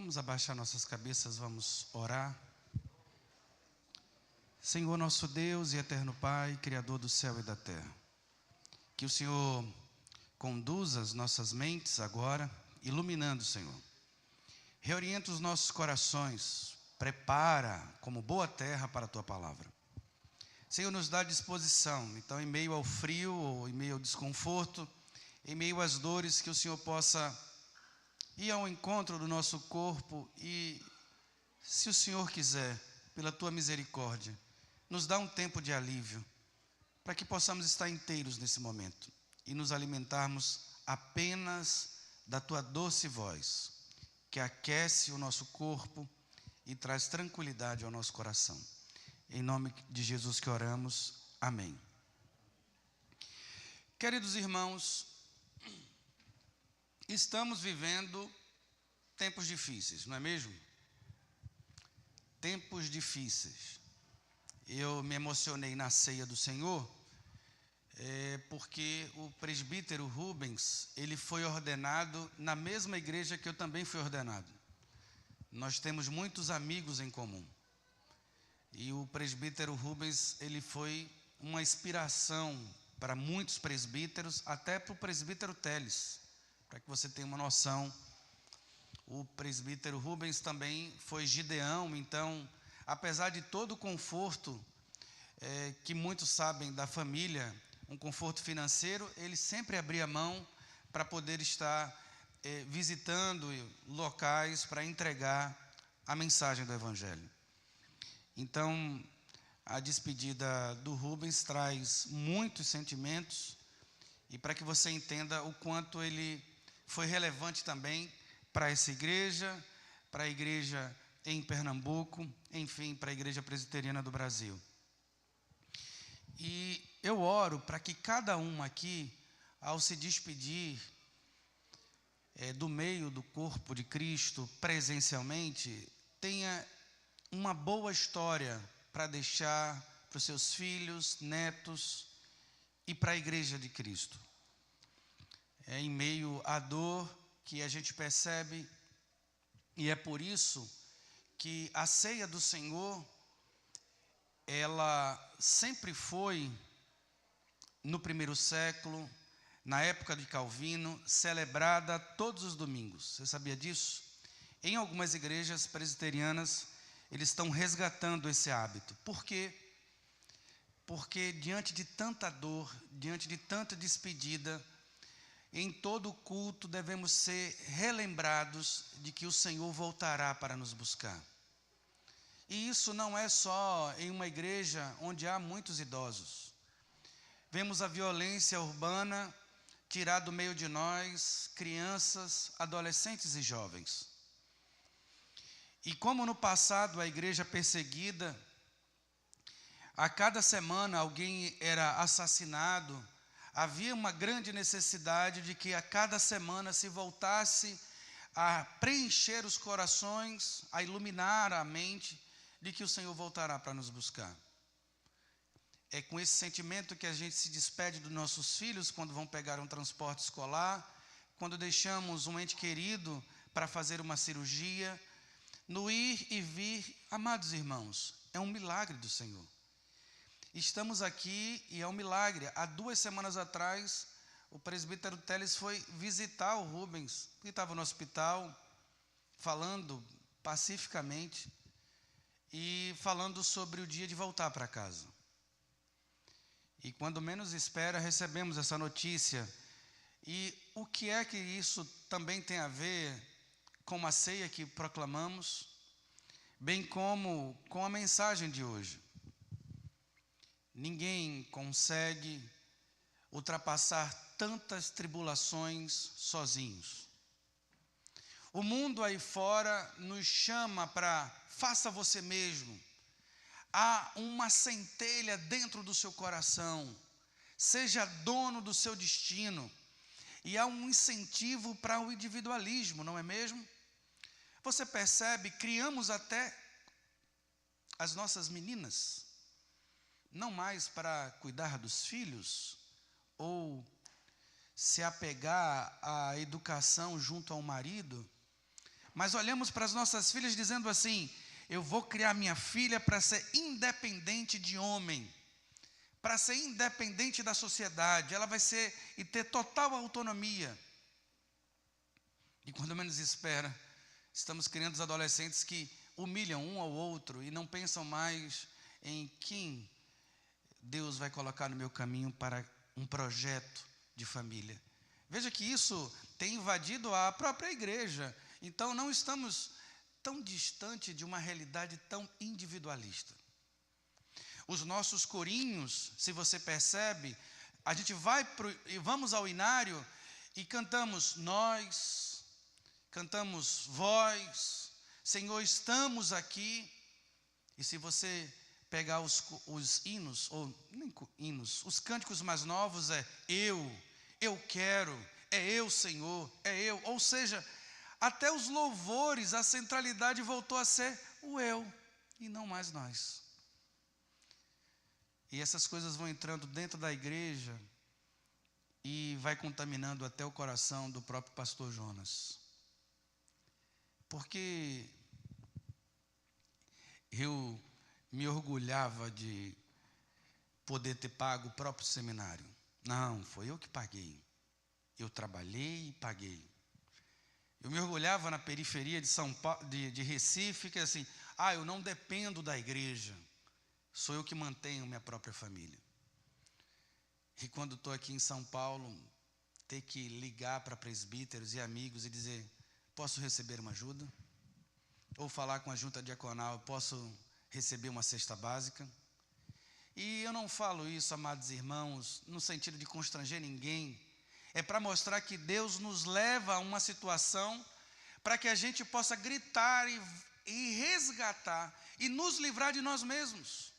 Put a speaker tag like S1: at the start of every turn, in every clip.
S1: Vamos abaixar nossas cabeças, vamos orar. Senhor nosso Deus e eterno Pai, Criador do céu e da terra, que o Senhor conduza as nossas mentes agora, iluminando, Senhor. Reorienta os nossos corações, prepara como boa terra para a Tua palavra. Senhor, nos dá disposição, então em meio ao frio, ou em meio ao desconforto, em meio às dores, que o Senhor possa ir ao encontro do nosso corpo e, se o Senhor quiser, pela Tua misericórdia, nos dá um tempo de alívio, para que possamos estar inteiros nesse momento e nos alimentarmos apenas da Tua doce voz, que aquece o nosso corpo e traz tranquilidade ao nosso coração. Em nome de Jesus que oramos, amém. Queridos irmãos, estamos vivendo tempos difíceis, não é mesmo? Tempos difíceis. Eu me emocionei na ceia do Senhor, porque o presbítero Rubens, ele foi ordenado na mesma igreja que eu também fui ordenado. Nós temos muitos amigos em comum. E o presbítero Rubens, ele foi uma inspiração para muitos presbíteros, até para o presbítero Teles. Para que você tenha uma noção, o presbítero Rubens também foi gideão. Então, apesar de todo o conforto que muitos sabem da família, um conforto financeiro, ele sempre abria mão para poder estar visitando locais para entregar a mensagem do Evangelho. Então, a despedida do Rubens traz muitos sentimentos, e para que você entenda o quanto ele foi relevante também para essa igreja, para a igreja em Pernambuco, enfim, para a Igreja Presbiteriana do Brasil. E eu oro para que cada um aqui, ao se despedir do meio do corpo de Cristo presencialmente, tenha uma boa história para deixar para os seus filhos, netos e para a igreja de Cristo. É em meio à dor que a gente percebe, e é por isso que a ceia do Senhor, ela sempre foi, no primeiro século, na época de Calvino, celebrada todos os domingos. Você sabia disso? Em algumas igrejas presbiterianas, eles estão resgatando esse hábito. Por quê? Porque diante de tanta dor, diante de tanta despedida, em todo culto devemos ser relembrados de que o Senhor voltará para nos buscar. E isso não é só em uma igreja onde há muitos idosos. Vemos a violência urbana tirar do meio de nós crianças, adolescentes e jovens. E como no passado a igreja perseguida, a cada semana alguém era assassinado, havia uma grande necessidade de que a cada semana se voltasse a preencher os corações, a iluminar a mente de que o Senhor voltará para nos buscar. É com esse sentimento que a gente se despede dos nossos filhos quando vão pegar um transporte escolar, quando deixamos um ente querido para fazer uma cirurgia. No ir e vir, amados irmãos, é um milagre do Senhor. Estamos aqui e é um milagre. Há 2 semanas atrás, o presbítero Teles foi visitar o Rubens, que estava no hospital, falando pacificamente e falando sobre o dia de voltar para casa. E quando menos espera, recebemos essa notícia. E o que é que isso também tem a ver com a ceia que proclamamos, bem como com a mensagem de hoje? Ninguém consegue ultrapassar tantas tribulações sozinhos. O mundo aí fora nos chama para faça você mesmo. Há uma centelha dentro do seu coração. Seja dono do seu destino. E há um incentivo para o individualismo, não é mesmo? Você percebe, criamos até as nossas meninas, não mais para cuidar dos filhos, ou se apegar à educação junto ao marido, mas olhamos para as nossas filhas dizendo assim: eu vou criar minha filha para ser independente de homem, para ser independente da sociedade, ela vai ser e ter total autonomia. E quando menos espera, estamos criando os adolescentes que humilham um ao outro e não pensam mais em quem Deus vai colocar no meu caminho para um projeto de família. Veja que isso tem invadido a própria igreja. Então não estamos tão distante de uma realidade tão individualista. Os nossos corinhos, se você percebe, a gente vamos ao inário e cantamos nós, cantamos vós, Senhor, estamos aqui. E se você pegar os hinos, ou nem hinos, os cânticos mais novos é eu quero, é eu, Senhor, é eu. Ou seja, até os louvores, a centralidade voltou a ser o eu e não mais nós. E essas coisas vão entrando dentro da igreja e vai contaminando até o coração do próprio pastor Jonas. Porque eu me orgulhava de poder ter pago o próprio seminário. Não, foi eu que paguei. Eu trabalhei e paguei. Eu me orgulhava na periferia de São Paulo, de Recife, que assim, eu não dependo da igreja. Sou eu que mantenho minha própria família. E quando estou aqui em São Paulo, ter que ligar para presbíteros e amigos e dizer: posso receber uma ajuda? Ou falar com a junta diaconal: posso receber uma cesta básica? E eu não falo isso, amados irmãos, no sentido de constranger ninguém. É para mostrar que Deus nos leva a uma situação para que a gente possa gritar e resgatar e nos livrar de nós mesmos.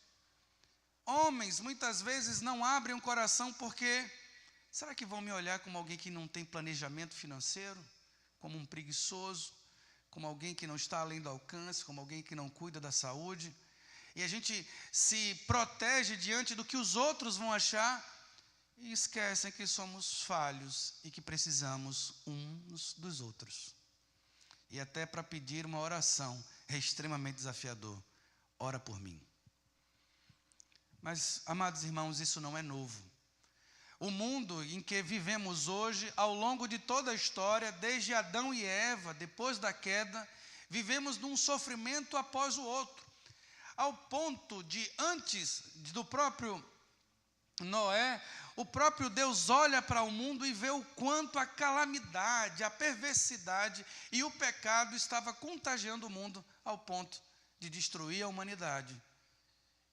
S1: Homens muitas vezes não abrem o coração porque, será que vão me olhar como alguém que não tem planejamento financeiro? Como um preguiçoso? Como alguém que não está além do alcance? Como alguém que não cuida da saúde? E a gente se protege diante do que os outros vão achar e esquecem que somos falhos e que precisamos uns dos outros. E até para pedir uma oração é extremamente desafiador. Ora por mim. Mas, amados irmãos, isso não é novo. O mundo em que vivemos hoje, ao longo de toda a história, desde Adão e Eva, depois da queda, vivemos num sofrimento após o outro. Ao ponto de, antes do próprio Noé, o próprio Deus olha para o mundo e vê o quanto a calamidade, a perversidade e o pecado estava contagiando o mundo ao ponto de destruir a humanidade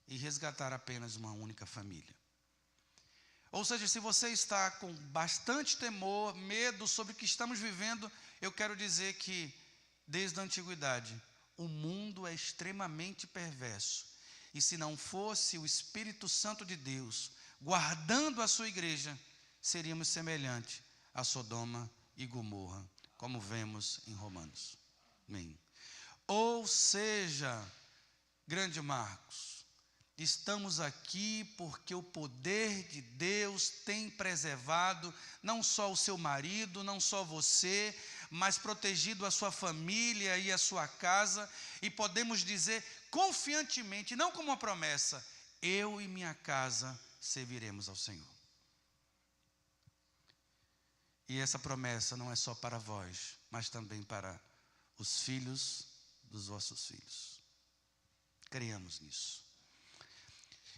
S1: e resgatar apenas uma única família. Ou seja, se você está com bastante temor, medo sobre o que estamos vivendo, eu quero dizer que, desde a antiguidade, o mundo é extremamente perverso. E se não fosse o Espírito Santo de Deus guardando a sua igreja, seríamos semelhantes a Sodoma e Gomorra, como vemos em Romanos. Amém. Ou seja, grande Marcos, estamos aqui porque o poder de Deus tem preservado não só o seu marido, não só você, mas protegido a sua família e a sua casa, e podemos dizer confiantemente, não como uma promessa: eu e minha casa serviremos ao Senhor. E essa promessa não é só para vós, mas também para os filhos dos vossos filhos. Creiamos nisso.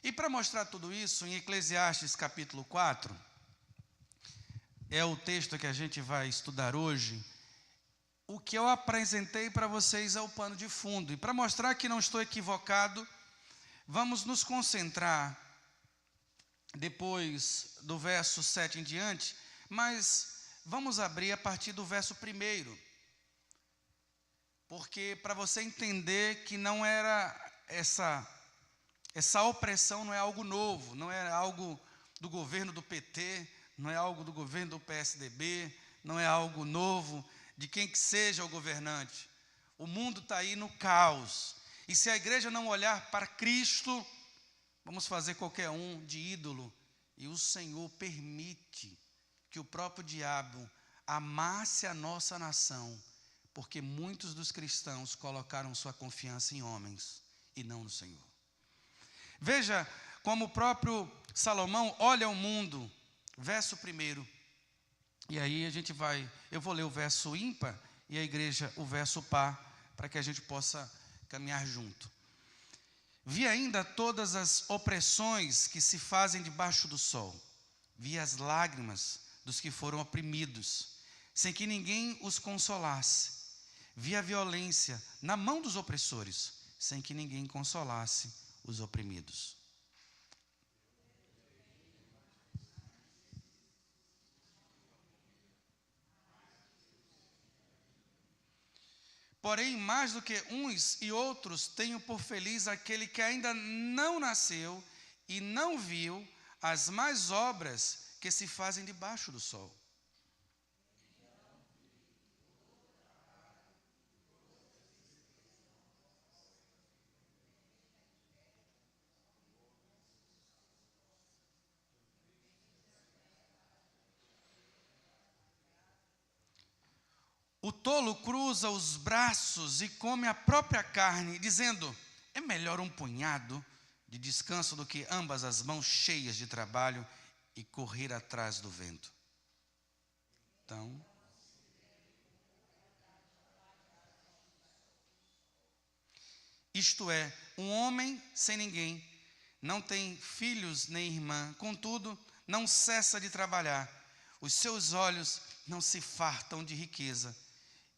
S1: E para mostrar tudo isso, em Eclesiastes capítulo 4, é o texto que a gente vai estudar hoje. O que eu apresentei para vocês é o pano de fundo. E para mostrar que não estou equivocado, vamos nos concentrar depois do verso 7 em diante, mas vamos abrir a partir do verso 1. Porque para você entender que não era essa opressão não é algo novo, não é algo do governo do PT, não é algo do governo do PSDB, não é algo novo de quem que seja o governante. O mundo está aí no caos. E se a igreja não olhar para Cristo, vamos fazer qualquer um de ídolo. E o Senhor permite que o próprio diabo amasse a nossa nação porque muitos dos cristãos colocaram sua confiança em homens e não no Senhor. Veja como o próprio Salomão olha o mundo, verso 1. E aí eu vou ler o verso ímpar e a igreja o verso par, para que a gente possa caminhar junto. Vi ainda todas as opressões que se fazem debaixo do sol. Vi as lágrimas dos que foram oprimidos, sem que ninguém os consolasse. Vi a violência na mão dos opressores, sem que ninguém consolasse os oprimidos. Porém, mais do que uns e outros, tenho por feliz aquele que ainda não nasceu e não viu as más obras que se fazem debaixo do sol. O tolo cruza os braços e come a própria carne, dizendo: é melhor um punhado de descanso do que ambas as mãos cheias de trabalho e correr atrás do vento. Então, isto é, um homem sem ninguém, não tem filhos nem irmã, contudo, não cessa de trabalhar. Os seus olhos não se fartam de riqueza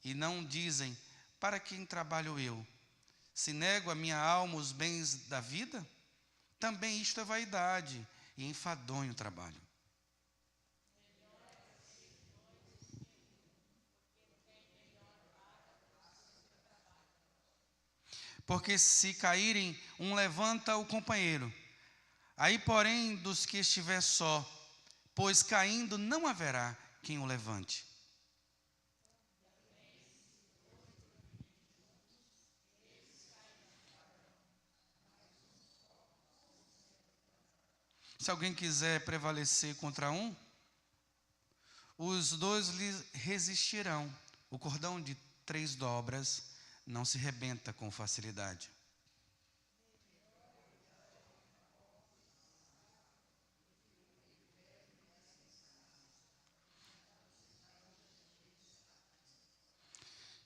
S1: e não dizem: para quem trabalho eu? Se nego a minha alma os bens da vida, também isto é vaidade e enfadonho trabalho. Porque se caírem, um levanta o companheiro. Aí, porém, dos que estiver só, pois caindo não haverá quem o levante. Se alguém quiser prevalecer contra um, os dois lhe resistirão. O cordão de 3 dobras não se rebenta com facilidade.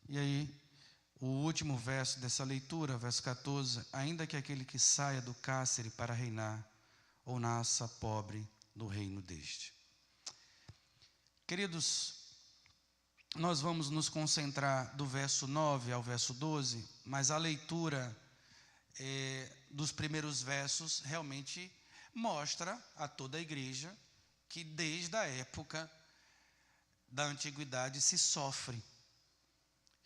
S1: E aí, o último verso dessa leitura, verso 14: ainda que aquele que saia do cárcere para reinar, ou nasça pobre no reino deste. Queridos, nós vamos nos concentrar do verso 9 ao verso 12, mas a leitura dos primeiros versos realmente mostra a toda a igreja que desde a época da antiguidade se sofre,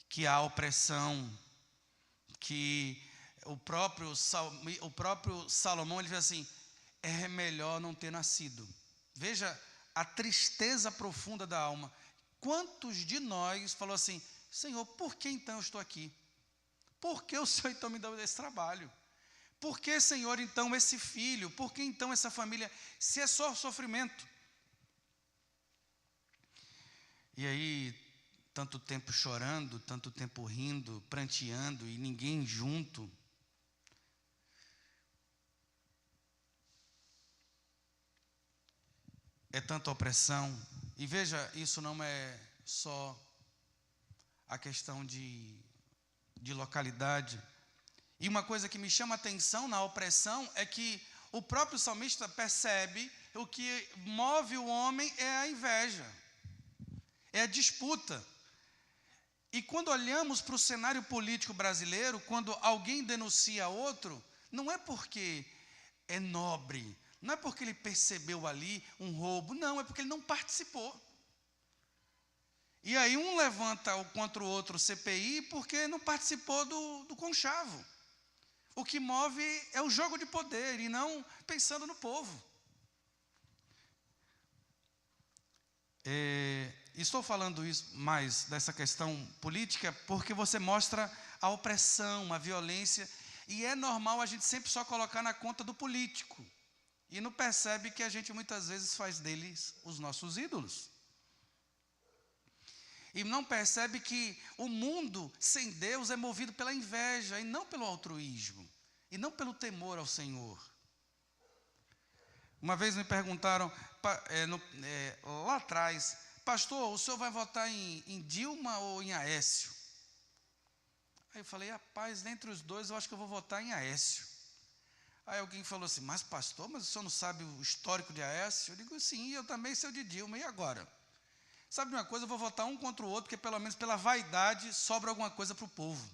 S1: que há opressão, que o próprio Salomão ele diz assim: é melhor não ter nascido. Veja a tristeza profunda da alma. Quantos de nós falou assim: Senhor, por que então eu estou aqui? Por que o Senhor então me deu esse trabalho? Por que, Senhor, então esse filho? Por que então essa família? Se é só sofrimento. E aí, tanto tempo chorando, tanto tempo rindo, pranteando e ninguém junto. É tanta opressão. E veja, isso não é só a questão de localidade. E uma coisa que me chama a atenção na opressão é que o próprio salmista percebe o que move o homem é a inveja, é a disputa. E quando olhamos para o cenário político brasileiro, quando alguém denuncia outro, não é porque é nobre, não é porque ele percebeu ali um roubo, não, é porque ele não participou. E aí um levanta contra o outro CPI porque não participou do conchavo. O que move é o jogo de poder e não pensando no povo. Estou falando isso mais dessa questão política porque você mostra a opressão, a violência, e é normal a gente sempre só colocar na conta do político e não percebe que a gente muitas vezes faz deles os nossos ídolos. E não percebe que o mundo sem Deus é movido pela inveja e não pelo altruísmo, e não pelo temor ao Senhor. Uma vez me perguntaram, lá atrás, pastor, o senhor vai votar em Dilma ou em Aécio? Aí eu falei, rapaz, dentre os dois eu acho que eu vou votar em Aécio. Aí alguém falou assim, mas pastor, mas o senhor não sabe o histórico de Aécio? Eu digo, sim, eu também sei o de Dilma, e agora? Sabe de uma coisa, eu vou votar um contra o outro, porque pelo menos pela vaidade sobra alguma coisa para o povo.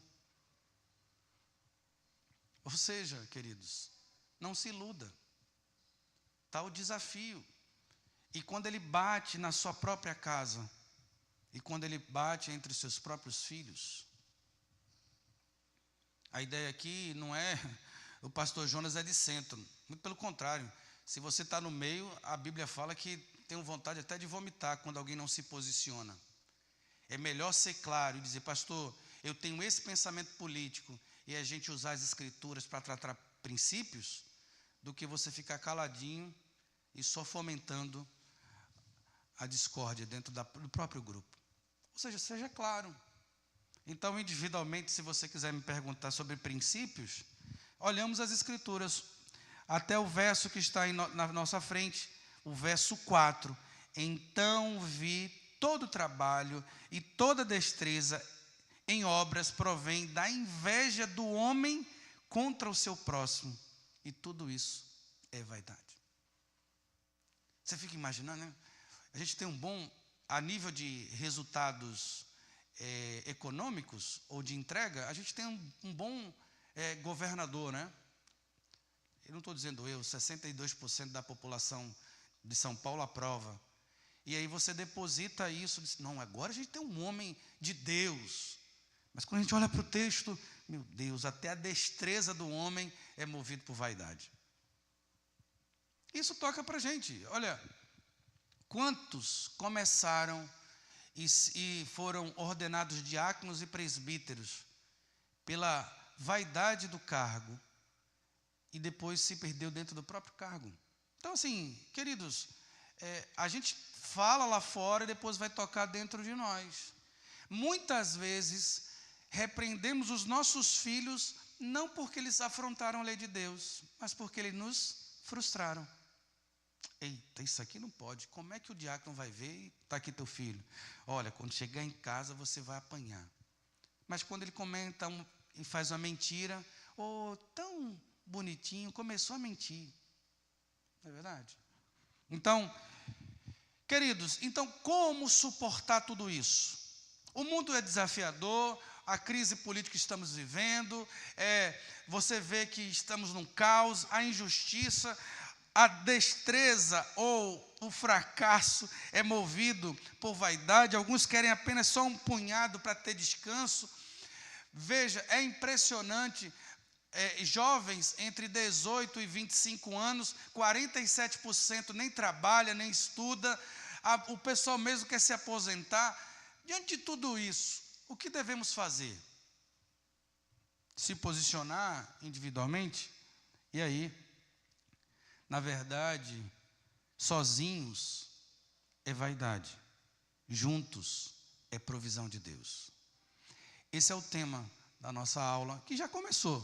S1: Ou seja, queridos, não se iluda. Está o desafio. E quando ele bate na sua própria casa, e quando ele bate entre os seus próprios filhos, a ideia aqui não é o pastor Jonas é de centro, muito pelo contrário. Se você está no meio, a Bíblia fala que tem vontade até de vomitar quando alguém não se posiciona. É melhor ser claro e dizer, pastor, eu tenho esse pensamento político, e a gente usar as escrituras para tratar princípios, do que você ficar caladinho e só fomentando a discórdia dentro do próprio grupo. Ou seja, seja claro. Então, individualmente, se você quiser me perguntar sobre princípios, olhamos as escrituras, até o verso que está na nossa frente, o verso 4. Então vi todo o trabalho e toda destreza em obras provém da inveja do homem contra o seu próximo, e tudo isso é vaidade. Você fica imaginando, né? A gente tem a nível de resultados econômicos ou de entrega, a gente tem um bom governador, né? Eu não estou dizendo 62% da população de São Paulo aprova. E aí você deposita isso, diz, não, agora a gente tem um homem de Deus. Mas quando a gente olha para o texto, meu Deus, até a destreza do homem é movido por vaidade. Isso toca para a gente. Olha, quantos começaram e foram ordenados diáconos e presbíteros pela vaidade do cargo e depois se perdeu dentro do próprio cargo? Então, assim, queridos, a gente fala lá fora e depois vai tocar dentro de nós. Muitas vezes repreendemos os nossos filhos não porque eles afrontaram a lei de Deus, mas porque eles nos frustraram. Eita, isso aqui não pode. Como é que o diácono vai ver e está aqui teu filho? Olha, quando chegar em casa você vai apanhar. Mas quando ele comenta e faz uma mentira, tão bonitinho, começou a mentir. Não é verdade? Então, queridos, como suportar tudo isso? O mundo é desafiador, a crise política que estamos vivendo, você vê que estamos num caos, a injustiça, a destreza ou o fracasso é movido por vaidade. Alguns querem apenas só um punhado para ter descanso. Veja, é impressionante, jovens entre 18 e 25 anos, 47% nem trabalha, nem estuda, o pessoal mesmo quer se aposentar. Diante de tudo isso, o que devemos fazer? Se posicionar individualmente? E aí, na verdade, sozinhos é vaidade, juntos é provisão de Deus. Esse é o tema da nossa aula, que já começou.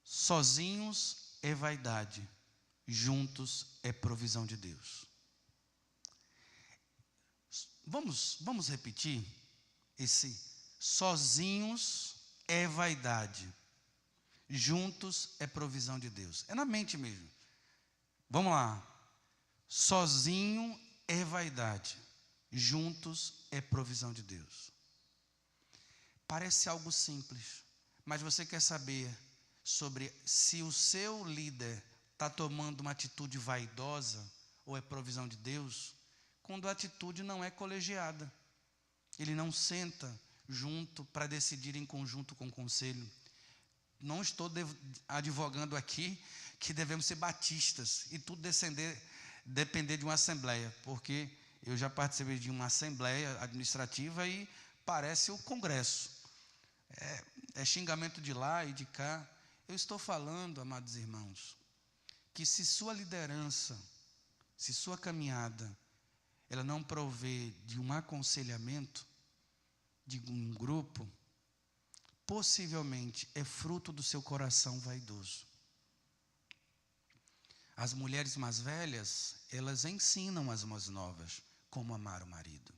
S1: Sozinhos é vaidade, juntos é provisão de Deus. Vamos repetir esse sozinhos é vaidade, juntos é provisão de Deus. É na mente mesmo. Vamos lá. Sozinho é vaidade, juntos é provisão de Deus. Parece algo simples, mas você quer saber sobre se o seu líder está tomando uma atitude vaidosa ou é provisão de Deus? Quando a atitude não é colegiada. Ele não senta junto para decidir em conjunto com o conselho. Não estou advogando aqui que devemos ser batistas e tudo depender de uma assembleia, porque eu já participei de uma assembleia administrativa e parece o Congresso. É xingamento de lá e de cá. Eu estou falando, amados irmãos, que se sua liderança, se sua caminhada ela não provê de um aconselhamento, de um grupo, possivelmente é fruto do seu coração vaidoso. As mulheres mais velhas, elas ensinam as mais novas como amar o marido.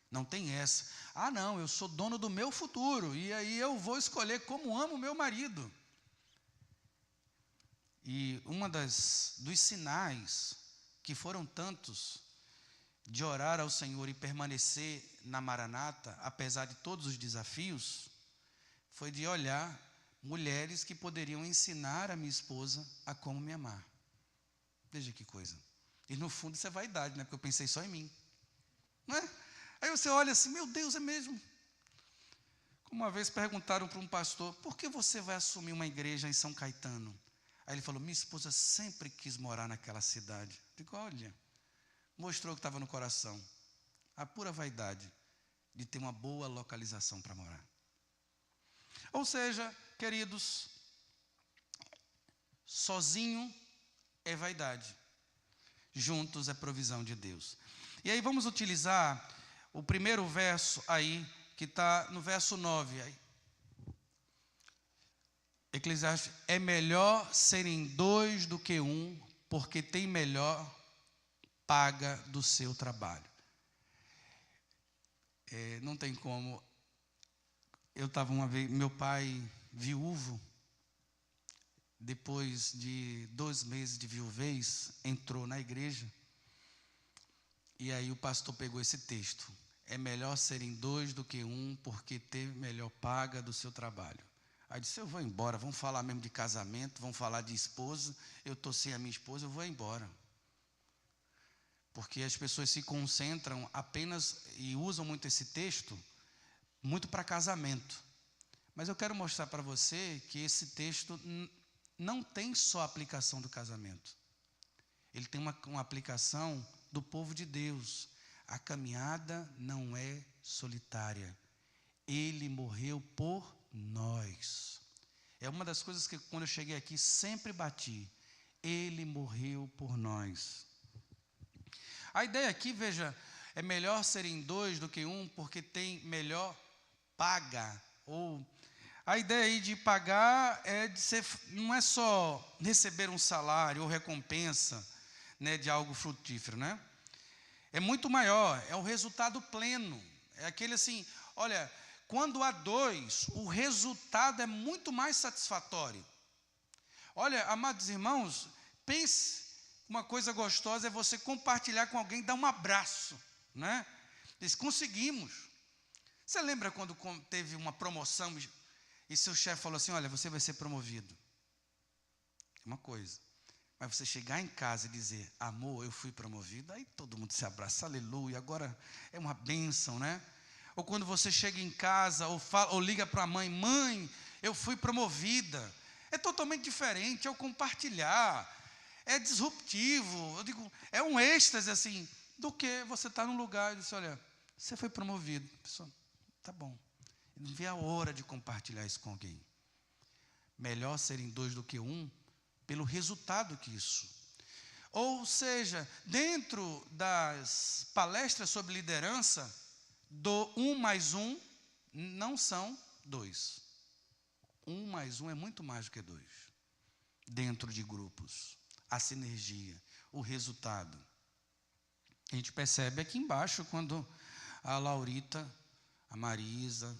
S1: Não tem essa. Ah, não, eu sou dono do meu futuro, e aí eu vou escolher como amo o meu marido. E dos sinais, que foram tantos, de orar ao Senhor e permanecer na Maranata, apesar de todos os desafios, foi de olhar mulheres que poderiam ensinar a minha esposa a como me amar. Veja que coisa. E no fundo isso é vaidade, né? Porque eu pensei só em mim. Não é? Aí você olha assim, meu Deus, é mesmo. Uma vez perguntaram para um pastor, por que você vai assumir uma igreja em São Caetano? Aí ele falou, minha esposa sempre quis morar naquela cidade. Eu digo, olha, mostrou que estava no coração. A pura vaidade de ter uma boa localização para morar. Ou seja, queridos, sozinho é vaidade, juntos é provisão de Deus. E aí vamos utilizar o primeiro verso aí, que está no verso 9. Aí. Eclesiastes, é melhor serem dois do que um, porque tem melhor paga do seu trabalho. Não tem como. Eu estava uma vez, meu pai viúvo, depois de 2 meses de viuvez, entrou na igreja, e aí o pastor pegou esse texto, é melhor serem 2 do que um, porque teve melhor paga do seu trabalho. Aí disse, eu vou embora, vamos falar mesmo de casamento, vamos falar de esposa, eu estou sem a minha esposa, eu vou embora. Porque as pessoas se concentram apenas, e usam muito esse texto, muito para casamento. Mas eu quero mostrar para você que esse texto não tem só a aplicação do casamento. Ele tem uma aplicação do povo de Deus. A caminhada não é solitária. Ele morreu por nós. É uma das coisas que quando eu cheguei aqui sempre bati. Ele morreu por nós. A ideia aqui, veja, é melhor serem 2 do que um, porque tem melhor paga. Ou a ideia aí de pagar é de ser, não é só receber um salário ou recompensa, né, de algo frutífero, né? É muito maior, é o resultado pleno. É aquele assim, olha, quando há 2, o resultado é muito mais satisfatório. Olha, amados irmãos, pense, uma coisa gostosa é você compartilhar com alguém, dar um abraço, né? Diz, conseguimos. Você lembra quando teve uma promoção e seu chefe falou assim, olha, você vai ser promovido? Uma coisa. Mas você chegar em casa e dizer, amor, eu fui promovido, aí todo mundo se abraça, aleluia, agora é uma bênção, né? Ou quando você chega em casa, ou liga para a mãe, mãe, eu fui promovida. É totalmente diferente, é o compartilhar, é disruptivo, eu digo, é um êxtase assim, do que você estar num lugar e dizer, olha, você foi promovido. A pessoa, tá bom. Não vê a hora de compartilhar isso com alguém. Melhor serem 2 do que um, pelo resultado que isso. Ou seja, dentro das palestras sobre liderança, 1 mais 1 não são 2. 1 mais 1 é muito mais do que 2. Dentro de grupos, a sinergia, o resultado. A gente percebe aqui embaixo quando a Laurita, a Marisa,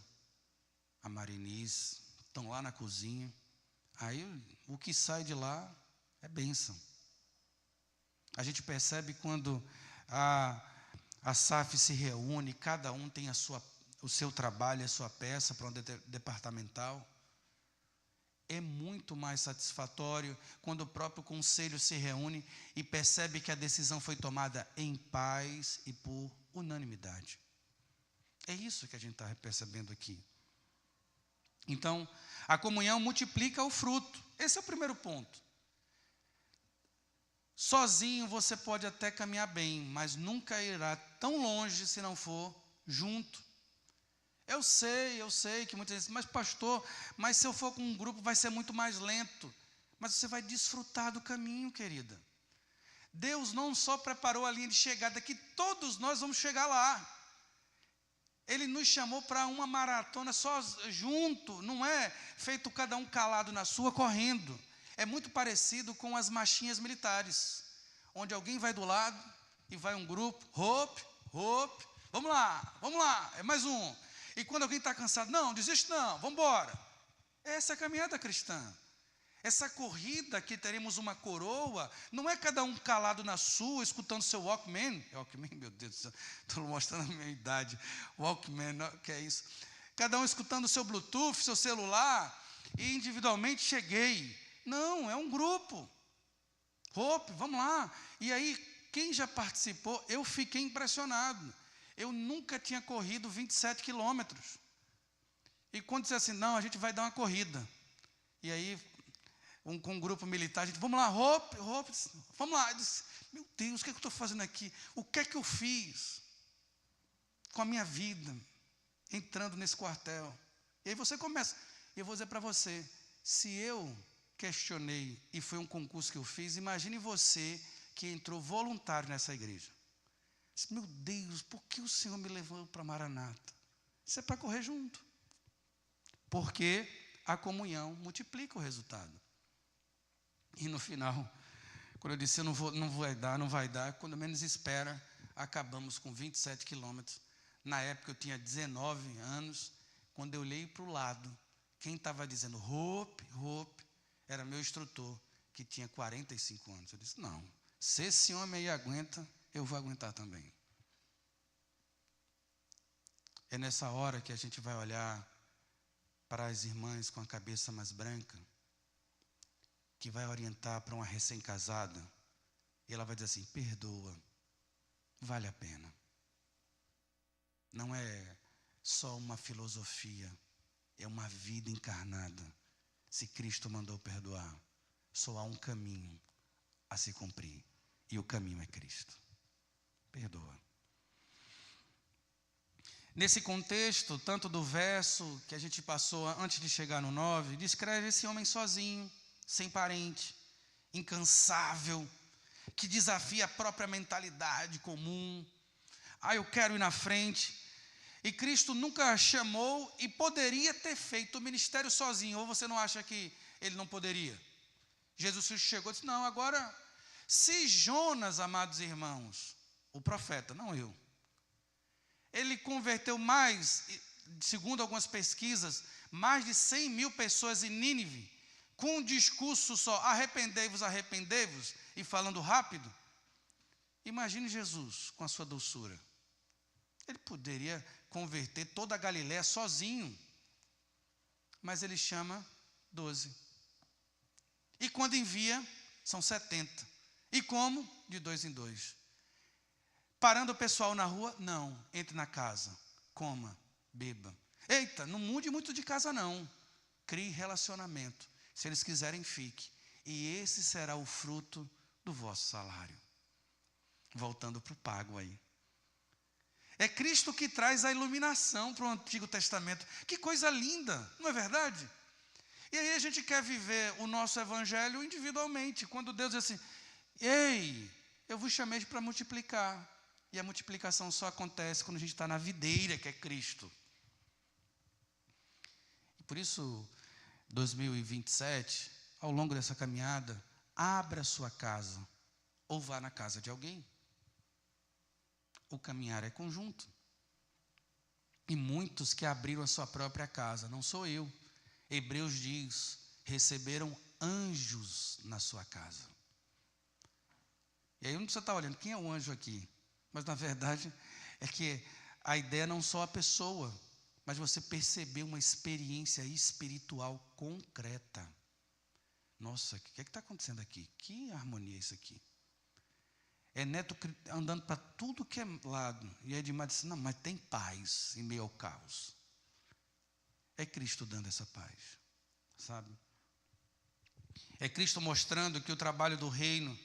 S1: a Marinice estão lá na cozinha. Aí o que sai de lá é bênção. A gente percebe quando a SAF se reúne, cada um tem o seu trabalho, a sua peça para um departamental. É muito mais satisfatório quando o próprio conselho se reúne e percebe que a decisão foi tomada em paz e por unanimidade. É isso que a gente está percebendo aqui. Então, a comunhão multiplica o fruto. Esse é o primeiro ponto. Sozinho você pode até caminhar bem, mas nunca irá tão longe se não for junto. Eu sei que muitas vezes, mas pastor, mas se eu for com um grupo vai ser muito mais lento. Mas você vai desfrutar do caminho, querida. Deus não só preparou a linha de chegada, que todos nós vamos chegar lá. Ele nos chamou para uma maratona só junto, não é feito cada um calado na sua, correndo. É muito parecido com as marchinhas militares, onde alguém vai do lado e vai um grupo, hope, vamos lá, é mais um. E quando alguém está cansado, não, desiste não, vamos embora. Essa é a caminhada cristã. Essa corrida que teremos uma coroa, não é cada um calado na sua, escutando seu Walkman. Walkman, meu Deus do céu, estou mostrando a minha idade. Walkman, o que é isso? Cada um escutando o seu Bluetooth, seu celular, e individualmente cheguei. Não, é um grupo. Hope, vamos lá. E aí, quem já participou, eu fiquei impressionado. Eu nunca tinha corrido 27 quilômetros. E quando disse assim, não, a gente vai dar uma corrida. E aí, com um grupo militar, a gente, vamos lá, Hope, vamos lá. Eu disse, meu Deus, o que é que eu estou fazendo aqui? O que é que eu fiz com a minha vida, entrando nesse quartel? E aí você começa. E eu vou dizer para você, se eu questionei e foi um concurso que eu fiz, imagine você que entrou voluntário nessa igreja. Disse, meu Deus, por que o Senhor me levou para Maranata? Isso é para correr junto. Porque a comunhão multiplica o resultado. E no final, quando eu disse, não vai dar, quando menos espera, acabamos com 27 quilômetros. Na época eu tinha 19 anos, quando eu olhei para o lado, quem estava dizendo Hope, era meu instrutor, que tinha 45 anos. Eu disse, não, se esse homem aí aguenta, eu vou aguentar também. É nessa hora que a gente vai olhar para as irmãs com a cabeça mais branca, que vai orientar para uma recém-casada, e ela vai dizer assim, perdoa, vale a pena. Não é só uma filosofia, é uma vida encarnada. Se Cristo mandou perdoar, só há um caminho a se cumprir, e o caminho é Cristo. Perdoa. Nesse contexto, tanto do verso que a gente passou antes de chegar no 9, descreve esse homem sozinho, sem parente, incansável, que desafia a própria mentalidade comum. Eu quero ir na frente. E Cristo nunca chamou e poderia ter feito o ministério sozinho. Ou você não acha que ele não poderia? Jesus chegou e disse, não, agora, se Jonas, amados irmãos, o profeta, não eu, ele converteu mais, segundo algumas pesquisas, mais de 100 mil pessoas em Nínive, com um discurso só, arrependei-vos, e falando rápido. Imagine Jesus com a sua doçura. Ele poderia converter toda a Galiléia sozinho, mas ele chama 12. E quando envia, são 70. E como? De 2 em 2. Parando o pessoal na rua? Não, entre na casa, coma, beba. Eita, não mude muito de casa não. Crie relacionamento. Se eles quiserem, fique. E esse será o fruto do vosso salário. Voltando para o pago aí. É Cristo que traz a iluminação para o Antigo Testamento. Que coisa linda, não é verdade? E aí a gente quer viver o nosso evangelho individualmente. Quando Deus diz assim, ei, eu vos chamei para multiplicar. E a multiplicação só acontece quando a gente está na videira, que é Cristo. E por isso, 2027, ao longo dessa caminhada, abra a sua casa ou vá na casa de alguém. O caminhar é conjunto. E muitos que abriram a sua própria casa, não sou eu. Hebreus diz, receberam anjos na sua casa. E aí não precisa estar olhando, quem é o anjo aqui? Mas na verdade é que a ideia não só a pessoa, mas você perceber uma experiência espiritual concreta. Nossa, o que é que está acontecendo aqui? Que harmonia é isso aqui? É neto andando para tudo que é lado. E aí Edmar disse, não, mas tem paz em meio ao caos. É Cristo dando essa paz, sabe? É Cristo mostrando que o trabalho do reino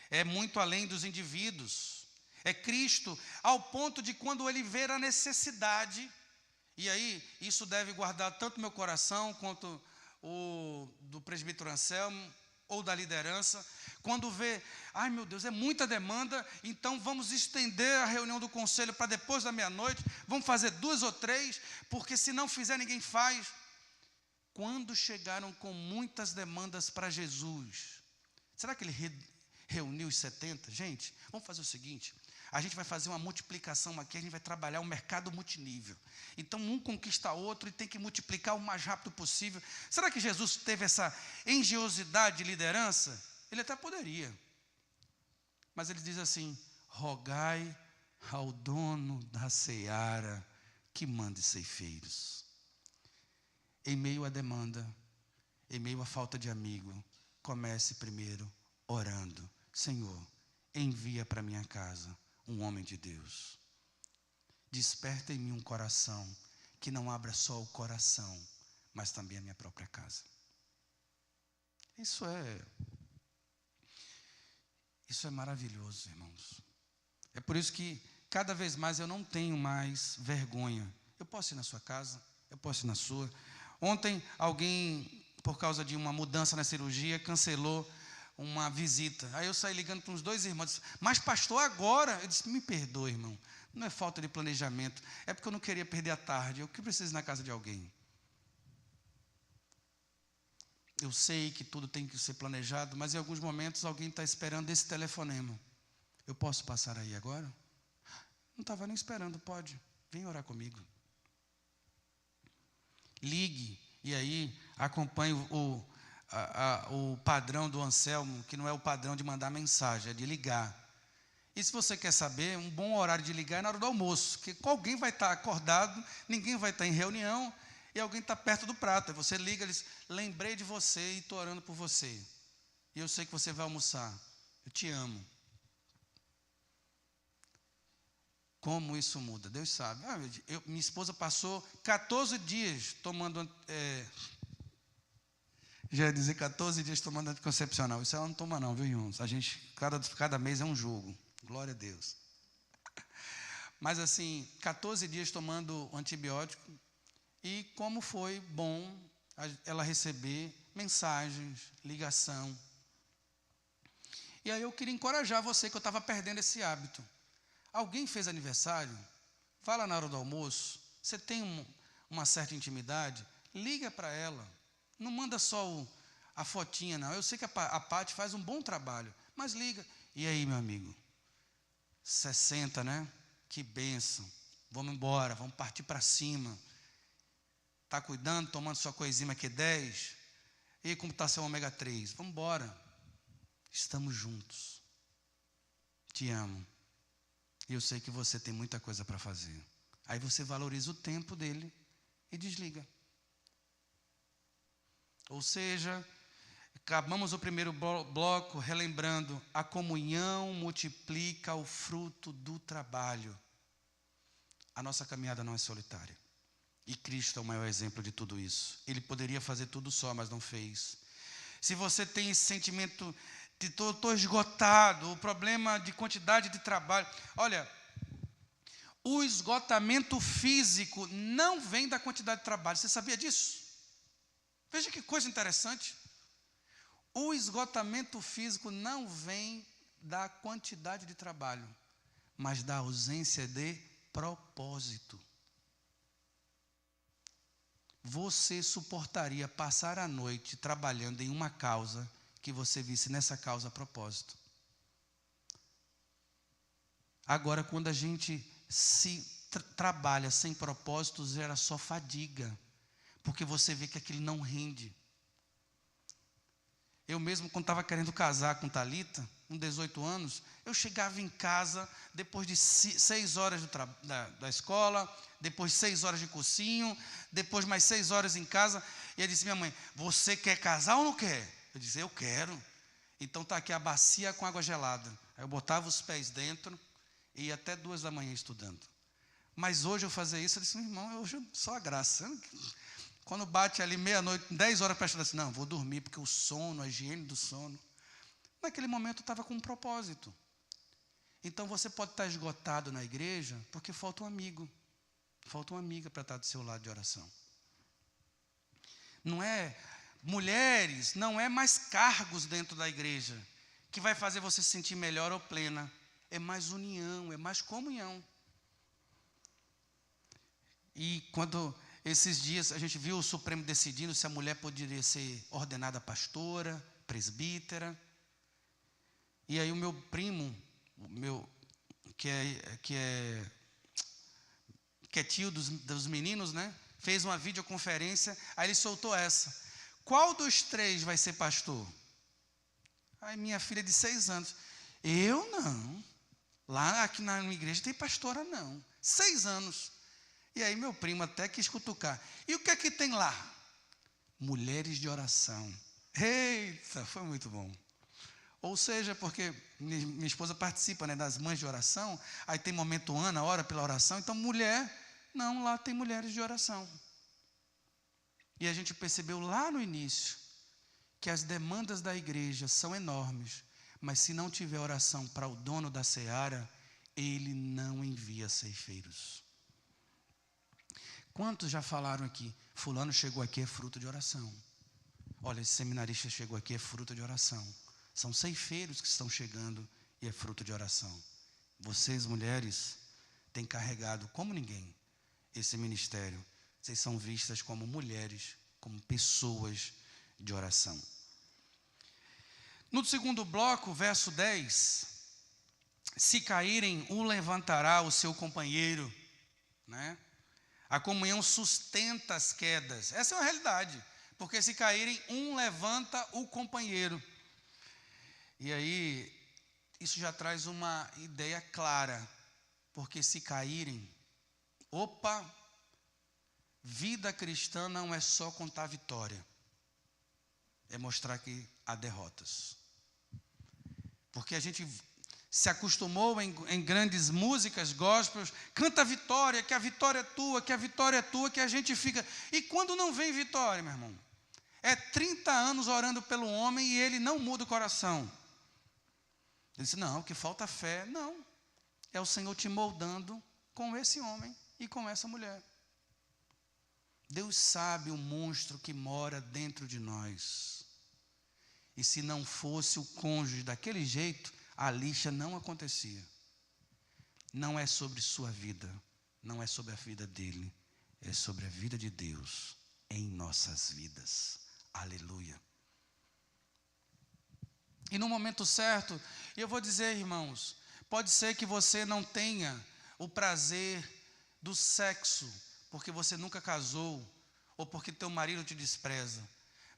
S1: é muito além dos indivíduos. É Cristo ao ponto de quando Ele ver a necessidade, e aí isso deve guardar tanto meu coração quanto o do presbítero Anselmo, ou da liderança, quando vê, ai meu Deus, é muita demanda, então vamos estender a reunião do conselho para depois da meia-noite, vamos fazer 2 ou 3, porque se não fizer ninguém faz. Quando chegaram com muitas demandas para Jesus, será que ele reuniu os 70? Gente, vamos fazer o seguinte, a gente vai fazer uma multiplicação aqui, a gente vai trabalhar um mercado multinível. Então, um conquista outro e tem que multiplicar o mais rápido possível. Será que Jesus teve essa engenhosidade de liderança? Ele até poderia. Mas ele diz assim, rogai ao dono da seara que mande ceifeiros. Em meio à demanda, em meio à falta de amigo, comece primeiro orando. Senhor, envia para minha casa um homem de Deus. Desperta em mim um coração que não abra só o coração, mas também a minha própria casa. Isso é maravilhoso, irmãos. É por isso que cada vez mais eu não tenho mais vergonha. Eu posso ir na sua casa, eu posso ir na sua. Ontem alguém, por causa de uma mudança na cirurgia, cancelou uma visita. Aí eu saí ligando para uns 2 irmãos, disse, mas pastor, agora? Eu disse, me perdoe, irmão, não é falta de planejamento, é porque eu não queria perder a tarde, eu que preciso ir na casa de alguém. Eu sei que tudo tem que ser planejado, mas em alguns momentos alguém está esperando esse telefonema. Eu posso passar aí agora? Não estava nem esperando, pode, vem orar comigo. Ligue, e aí acompanhe o padrão do Anselmo, que não é o padrão de mandar mensagem, é de ligar. E se você quer saber, um bom horário de ligar é na hora do almoço, porque alguém vai estar acordado, ninguém vai estar em reunião, e alguém está perto do prato. Aí você liga e diz, lembrei de você e estou orando por você. E eu sei que você vai almoçar. Eu te amo. Como isso muda? Deus sabe. Minha esposa passou 14 dias tomando... já ia dizer 14 dias tomando anticoncepcional. Isso ela não toma não, viu, irmãos? A gente, cada mês é um jogo. Glória a Deus. Mas assim, 14 dias tomando antibiótico. E como foi bom ela receber mensagens, ligação. E aí eu queria encorajar você, que eu estava perdendo esse hábito. Alguém fez aniversário? Vai lá na hora do almoço. Você tem uma certa intimidade? Liga para ela. Não manda só a fotinha, não. Eu sei que a Paty faz um bom trabalho, mas liga. E aí, meu amigo? 60, né? Que bênção. Vamos embora, vamos partir para cima. Está cuidando, tomando sua coisinha aqui 10? E como está seu ômega 3? Vamos embora. Estamos juntos. Te amo. E eu sei que você tem muita coisa para fazer. Aí você valoriza o tempo dele e desliga. Ou seja, acabamos o primeiro bloco relembrando, a comunhão multiplica o fruto do trabalho. A nossa caminhada não é solitária. E Cristo é o maior exemplo de tudo isso. Ele poderia fazer tudo só, mas não fez. Se você tem esse sentimento de estou esgotado, o problema de quantidade de trabalho. Olha, o esgotamento físico não vem da quantidade de trabalho. Você sabia disso? Veja que coisa interessante. O esgotamento físico não vem da quantidade de trabalho, mas da ausência de propósito. Você suportaria passar a noite trabalhando em uma causa que você visse nessa causa propósito? Agora, quando a gente se trabalha sem propósito, gera só fadiga, porque você vê que aquilo não rende. Eu mesmo, quando estava querendo casar com Thalita, com 18 anos, eu chegava em casa, depois de 6 horas da escola, depois 6 horas de cursinho, depois mais 6 horas em casa, e eu disse, minha mãe, você quer casar ou não quer? Eu disse, eu quero. Então está aqui a bacia com água gelada. Aí eu botava os pés dentro e ia até 2 da manhã estudando. Mas hoje eu fazia isso, eu disse, irmão, hoje só a graça. Quando bate ali meia-noite, 10 horas para estudar, assim, não, vou dormir, porque o sono, a higiene do sono. Naquele momento eu estava com um propósito. Então você pode estar esgotado na igreja, porque falta um amigo, falta uma amiga para estar do seu lado de oração. Não é mulheres, não é mais cargos dentro da igreja que vai fazer você se sentir melhor ou plena. É mais união, é mais comunhão. E quando esses dias a gente viu o Supremo decidindo se a mulher poderia ser ordenada pastora, presbítera. E aí o meu primo, que é tio dos meninos, né? Fez uma videoconferência, aí ele soltou essa. Qual dos 3 vai ser pastor? Aí minha filha de 6 anos. Eu não. Lá aqui na minha igreja tem pastora não. 6 anos. E aí meu primo até quis cutucar. E o que é que tem lá? Mulheres de oração. Eita, foi muito bom. Ou seja, porque minha esposa participa, né, das mães de oração, aí tem momento Ana, ora pela oração, então mulher, não, lá tem mulheres de oração. E a gente percebeu lá no início, que as demandas da igreja são enormes, mas se não tiver oração para o dono da seara, ele não envia ceifeiros. Quantos já falaram aqui, fulano chegou aqui é fruto de oração. Olha, esse seminarista chegou aqui é fruto de oração. São ceifeiros que estão chegando e é fruto de oração. Vocês, mulheres, têm carregado como ninguém esse ministério. Vocês são vistas como mulheres, como pessoas de oração. No segundo bloco, verso 10, se caírem, um levantará o seu companheiro, né? A comunhão sustenta as quedas. Essa é uma realidade, porque se caírem, um levanta o companheiro. E aí, isso já traz uma ideia clara, porque se caírem, vida cristã não é só contar vitória, é mostrar que há derrotas. Porque a gente se acostumou em grandes músicas, gospels, canta a vitória, que a vitória é tua, que a vitória é tua, que a gente fica... E quando não vem vitória, meu irmão? É 30 anos orando pelo homem e ele não muda o coração. Ele disse, não, que falta fé. Não, é o Senhor te moldando com esse homem e com essa mulher. Deus sabe o monstro que mora dentro de nós. E se não fosse o cônjuge daquele jeito, a lixa não acontecia. Não é sobre sua vida, não é sobre a vida dele, é sobre a vida de Deus em nossas vidas. Aleluia. E no momento certo, eu vou dizer, irmãos, pode ser que você não tenha o prazer do sexo, porque você nunca casou, ou porque teu marido te despreza,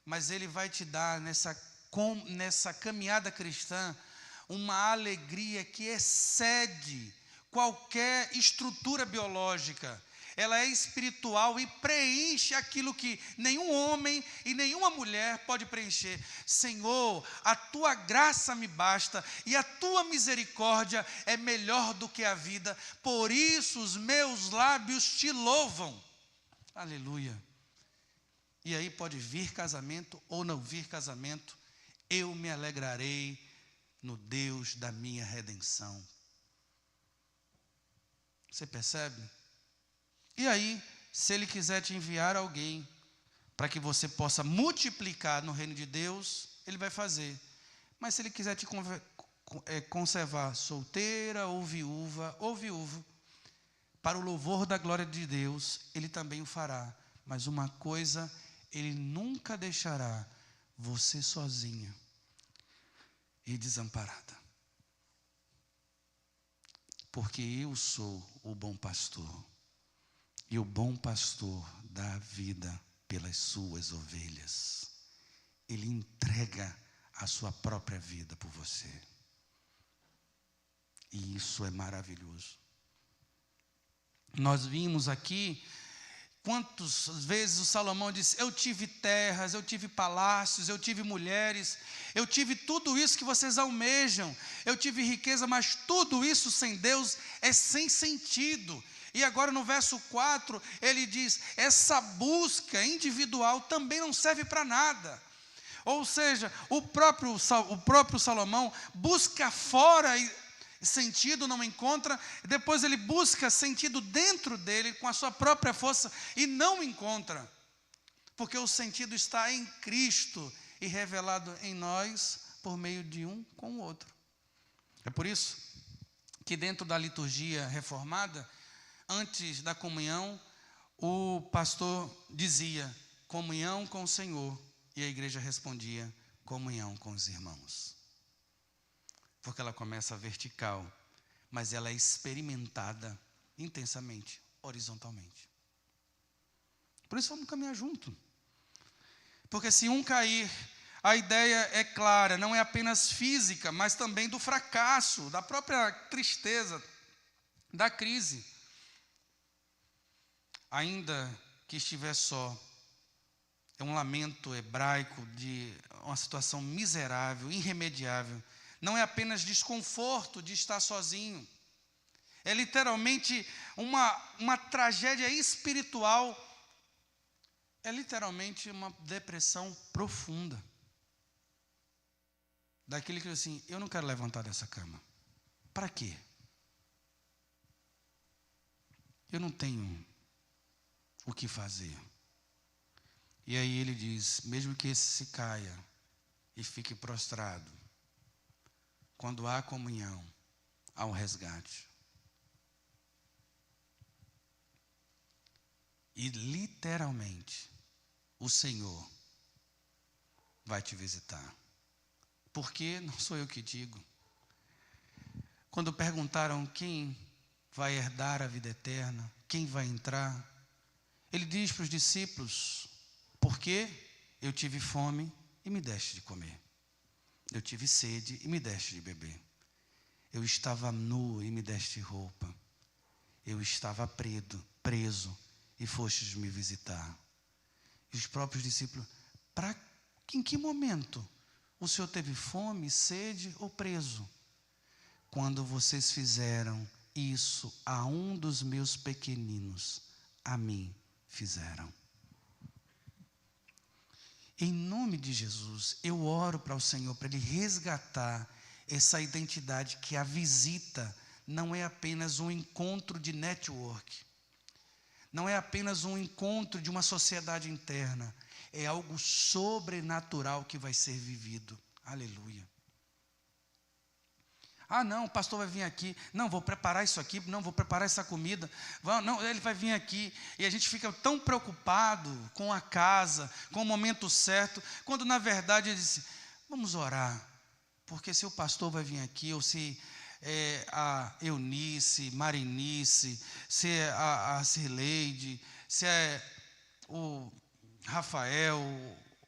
S1: mas ele vai te dar nessa caminhada cristã, uma alegria que excede qualquer estrutura biológica. Ela é espiritual e preenche aquilo que nenhum homem e nenhuma mulher pode preencher. Senhor, a tua graça me basta e a tua misericórdia é melhor do que a vida. Por isso os meus lábios te louvam. Aleluia. E aí pode vir casamento ou não vir casamento, eu me alegrarei no Deus da minha redenção. Você percebe? E aí, se Ele quiser te enviar alguém para que você possa multiplicar no reino de Deus, Ele vai fazer. Mas se Ele quiser te conservar solteira ou viúvo, para o louvor da glória de Deus, Ele também o fará. Mas uma coisa, Ele nunca deixará você sozinha e desamparada. Porque eu sou o bom pastor. E o bom pastor dá a vida pelas suas ovelhas. Ele entrega a sua própria vida por você. E isso é maravilhoso. Nós vimos aqui quantas vezes o Salomão disse, eu tive terras, eu tive palácios, eu tive mulheres, eu tive tudo isso que vocês almejam, eu tive riqueza, mas tudo isso sem Deus é sem sentido. E agora no verso 4, ele diz, essa busca individual também não serve para nada. Ou seja, o próprio Salomão busca fora e sentido não encontra, depois ele busca sentido dentro dele, com a sua própria força, e não encontra. porque o sentido está em Cristo e revelado em nós por meio de um com o outro. É por isso que dentro da liturgia reformada, antes da comunhão, o pastor dizia: comunhão com o Senhor, e a igreja respondia: comunhão com os irmãos. Porque ela começa vertical, mas ela é experimentada intensamente, horizontalmente. Por isso vamos caminhar junto. Porque se um cair, a ideia é clara, não é apenas física, mas também do fracasso, da própria tristeza, da crise. Ainda que estiver só, é um lamento hebraico de uma situação miserável, irremediável. Não é apenas desconforto de estar sozinho. É literalmente uma tragédia espiritual. É literalmente uma depressão profunda. Daquele que diz assim: eu não quero levantar dessa cama. Para quê? Eu não tenho o que fazer. E aí ele diz: mesmo que esse se caia e fique prostrado, quando há comunhão, há um resgate. E literalmente, o Senhor vai te visitar. Porque não sou eu que digo. Quando perguntaram quem vai herdar a vida eterna, quem vai entrar, ele diz para os discípulos: porque eu tive fome e me deste de comer. Eu tive sede e me deste de beber. Eu estava nu e me deste roupa. Eu estava preso e fostes me visitar. E os próprios discípulos: em que momento o Senhor teve fome, sede ou preso? Quando vocês fizeram isso a um dos meus pequeninos, a mim fizeram. Em nome de Jesus, eu oro para o Senhor, para Ele resgatar essa identidade, que a visita não é apenas um encontro de network, não é apenas um encontro de uma sociedade interna, é algo sobrenatural que vai ser vivido. Aleluia. Ah, não, o pastor vai vir aqui. Não, vou preparar isso aqui. Não, vou preparar essa comida. Não, ele vai vir aqui. E a gente fica tão preocupado com a casa, com o momento certo, quando na verdade ele disse: vamos orar. Porque se o pastor vai vir aqui, ou se a Eunice, Marinice, se é a Cirleide, se é o Rafael,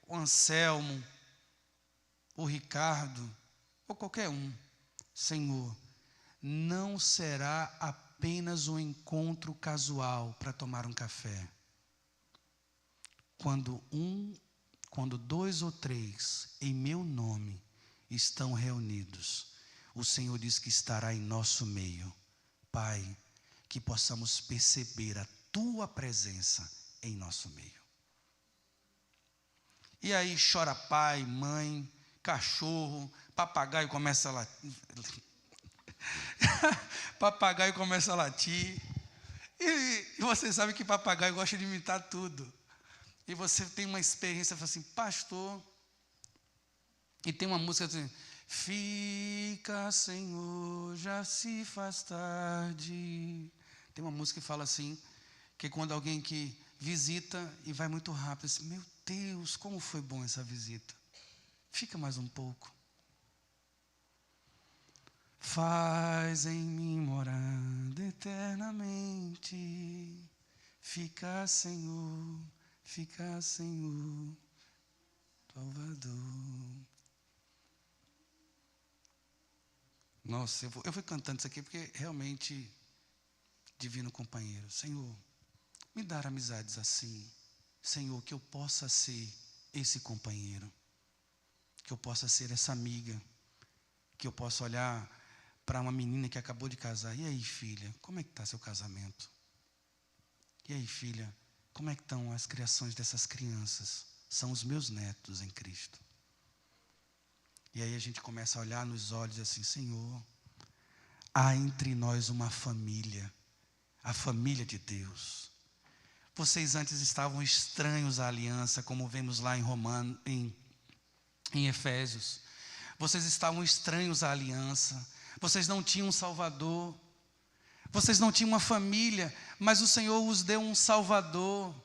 S1: o Anselmo, o Ricardo, ou qualquer um, Senhor, não será apenas um encontro casual para tomar um café. Quando 2 ou 3 em meu nome estão reunidos, o Senhor diz que estará em nosso meio. Pai, que possamos perceber a Tua presença em nosso meio. E aí chora pai, mãe, cachorro, papagaio começa a latir. Papagaio começa a latir. E você sabe que papagaio gosta de imitar tudo. E você tem uma experiência, fala assim: pastor. E tem uma música assim: fica, Senhor, já se faz tarde. Tem uma música que fala assim, que é quando alguém que visita e vai muito rápido, assim: meu Deus, como foi bom essa visita. Fica mais um pouco. Faz em mim morada eternamente. Fica, Senhor, Salvador. Nossa, eu fui cantando isso aqui porque realmente, divino companheiro, Senhor, me dá amizades assim. Senhor, que eu possa ser esse companheiro, que eu possa ser essa amiga, que eu possa olhar para uma menina que acabou de casar: e aí, filha, como é que está seu casamento? E aí, filha, como é que estão as criações dessas crianças? São os meus netos em Cristo. E aí a gente começa a olhar nos olhos assim: Senhor, há entre nós uma família, a família de Deus. Vocês antes estavam estranhos à aliança, como vemos lá em Efésios. Vocês estavam estranhos à aliança. Vocês não tinham um Salvador. Vocês não tinham uma família, mas o Senhor os deu um Salvador,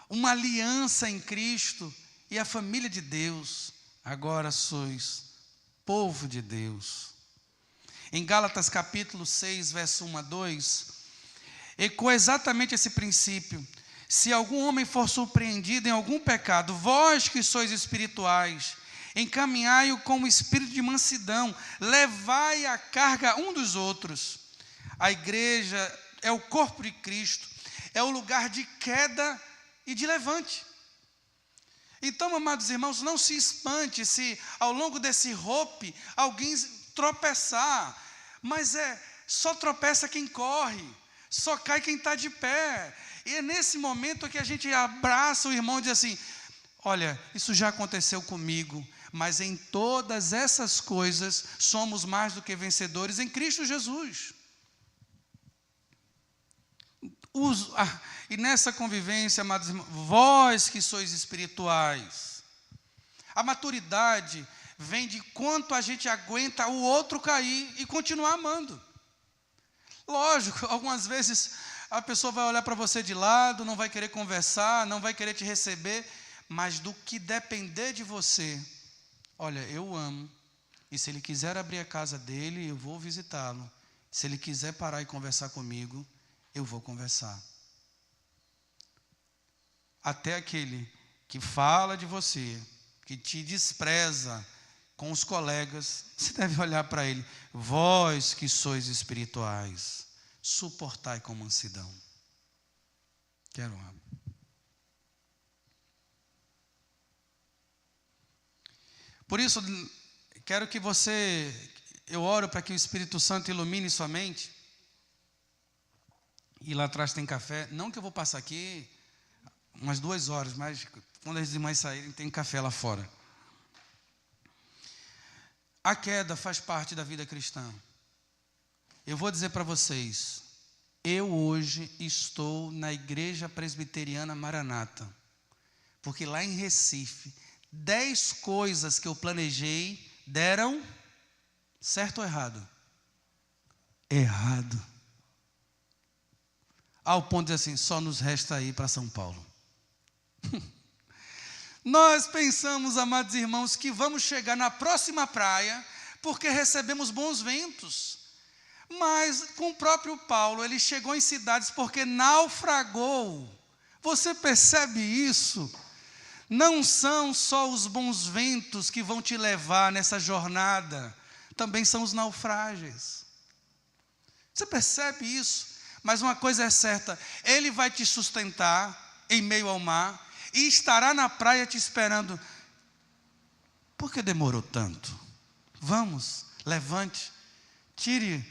S1: uma aliança em Cristo e a família de Deus. Agora sois povo de Deus. Em Gálatas capítulo 6, verso 1 a 2, ecoa exatamente esse princípio. Se algum homem for surpreendido em algum pecado, vós que sois espirituais, encaminhai-o com o espírito de mansidão, levai a carga um dos outros. A igreja é o corpo de Cristo, é o lugar de queda e de levante. Então, amados irmãos, não se espante se ao longo desse rope alguém tropeçar, mas só tropeça quem corre, só cai quem está de pé. E é nesse momento que a gente abraça o irmão e diz assim: olha, isso já aconteceu comigo, mas em todas essas coisas somos mais do que vencedores em Cristo Jesus. E nessa convivência, amados irmãos, vós que sois espirituais, a maturidade vem de quanto a gente aguenta o outro cair e continuar amando. Lógico, algumas vezes a pessoa vai olhar para você de lado, não vai querer conversar, não vai querer te receber, mas do que depender de você, olha, eu amo, e se ele quiser abrir a casa dele, eu vou visitá-lo. Se ele quiser parar e conversar comigo, eu vou conversar. Até aquele que fala de você, que te despreza com os colegas, você deve olhar para ele: vós que sois espirituais, suportai com mansidão. Quero água. Por isso, quero que eu oro para que o Espírito Santo ilumine sua mente. E lá atrás tem café. Não que eu vou passar aqui umas 2 horas, mas quando as irmãs saírem, tem café lá fora. A queda faz parte da vida cristã. Eu vou dizer para vocês, eu hoje estou na Igreja Presbiteriana Maranata, porque lá em Recife, 10 coisas que eu planejei deram certo ou errado? Errado. Ao ponto de dizer assim: só nos resta ir para São Paulo. Nós pensamos, amados irmãos, que vamos chegar na próxima praia porque recebemos bons ventos. Mas com o próprio Paulo, ele chegou em cidades porque naufragou. Você percebe isso? Não são só os bons ventos que vão te levar nessa jornada, também são os naufrágios. Você percebe isso? Mas uma coisa é certa: ele vai te sustentar em meio ao mar e estará na praia te esperando. Por que demorou tanto? Vamos, levante, tire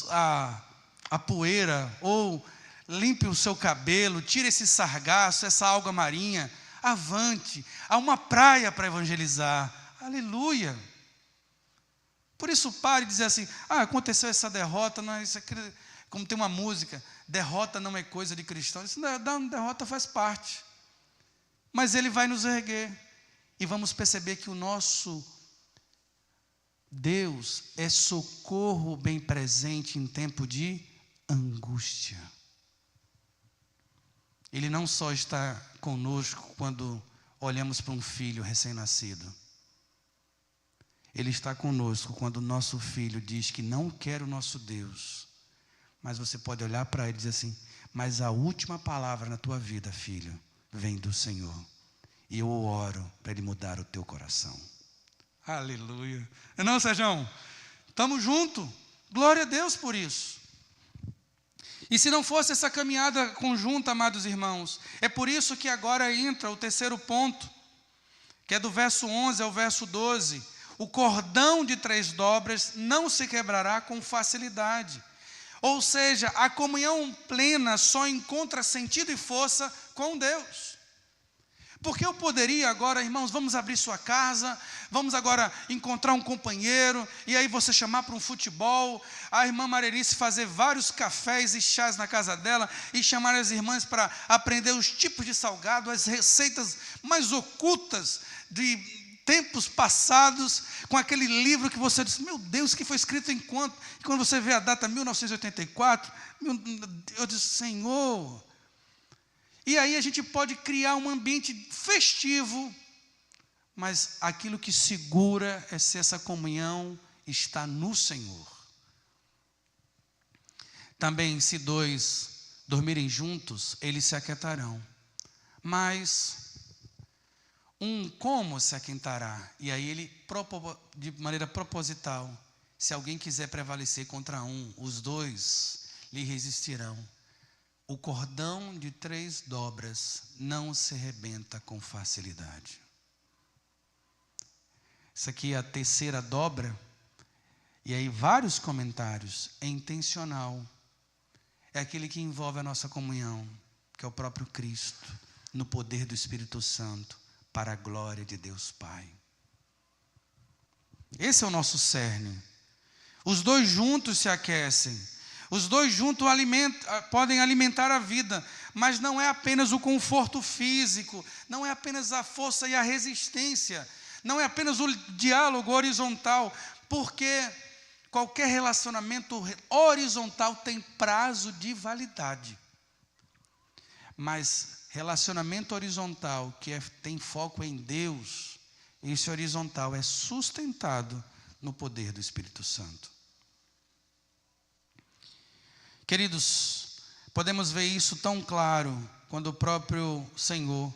S1: a poeira, ou limpe o seu cabelo, tire esse sargaço, essa alga marinha, avante, há uma praia para evangelizar. Aleluia. Por isso pare de dizer assim: aconteceu essa derrota, não é isso aqui. Como tem uma música, derrota não é coisa de cristão. Isso não, derrota faz parte. Mas ele vai nos erguer. E vamos perceber que o nosso Deus é socorro bem presente em tempo de angústia. Ele não só está conosco quando olhamos para um filho recém-nascido. Ele está conosco quando o nosso filho diz que não quer o nosso Deus. Mas você pode olhar para ele e dizer assim: mas a última palavra na tua vida, filho, vem do Senhor. E eu oro para Ele mudar o teu coração. Aleluia. Não, Sérgio? Estamos juntos. Glória a Deus por isso. E se não fosse essa caminhada conjunta, amados irmãos, é por isso que agora entra o terceiro ponto, que é do verso 11 ao verso 12. O cordão de 3 dobras não se quebrará com facilidade. Ou seja, a comunhão plena só encontra sentido e força com Deus. Porque eu poderia agora, irmãos, vamos abrir sua casa, vamos agora encontrar um companheiro, e aí você chamar para um futebol, a irmã Marerice fazer vários cafés e chás na casa dela, e chamar as irmãs para aprender os tipos de salgado, as receitas mais ocultas de tempos passados, com aquele livro que você disse, meu Deus, que foi escrito em quanto? E quando você vê a data 1984, eu disse, Senhor. E aí a gente pode criar um ambiente festivo, mas aquilo que segura é se essa comunhão está no Senhor. Também, se dois dormirem juntos, eles se aquietarão. Mas como se aquentará? E aí ele, de maneira proposital, se alguém quiser prevalecer contra os dois lhe resistirão. O cordão de 3 dobras não se rebenta com facilidade. Isso aqui é a 3ª dobra, e aí vários comentários. É intencional. É aquele que envolve a nossa comunhão, que é o próprio Cristo, no poder do Espírito Santo, para a glória de Deus Pai. Esse é o nosso cerne. Os dois juntos se aquecem. Os dois juntos podem alimentar a vida, mas não é apenas o conforto físico, não é apenas a força e a resistência, não é apenas o diálogo horizontal, porque qualquer relacionamento horizontal tem prazo de validade. Mas relacionamento horizontal que tem foco em Deus, esse horizontal é sustentado no poder do Espírito Santo. Queridos, podemos ver isso tão claro quando o próprio Senhor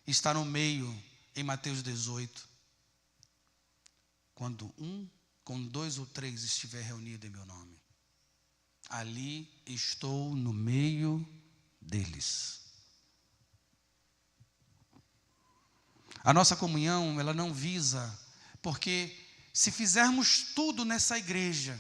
S1: está no meio em Mateus 18. Quando 2 ou 3 estiver reunido em meu nome, ali estou no meio deles. A nossa comunhão, ela não visa, porque se fizermos tudo nessa igreja,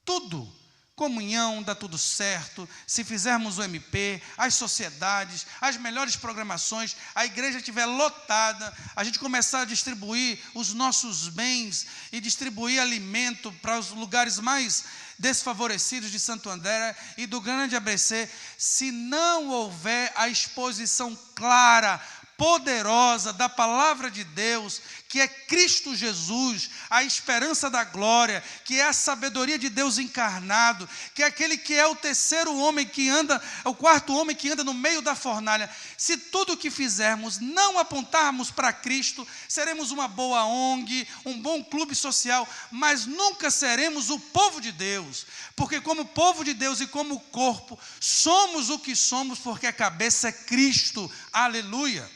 S1: tudo, comunhão, dá tudo certo, se fizermos o MP, as sociedades, as melhores programações, a igreja estiver lotada, a gente começar a distribuir os nossos bens e distribuir alimento para os lugares mais desfavorecidos de Santo André e do Grande ABC, se não houver a exposição clara, poderosa da palavra de Deus, que é Cristo Jesus, a esperança da glória, que é a sabedoria de Deus encarnado, que é aquele que é o 3º homem que anda, o 4º homem que anda no meio da fornalha. Se tudo o que fizermos não apontarmos para Cristo, seremos uma boa ONG, um bom clube social, mas nunca seremos o povo de Deus, porque como povo de Deus e como corpo, somos o que somos, porque a cabeça é Cristo, aleluia.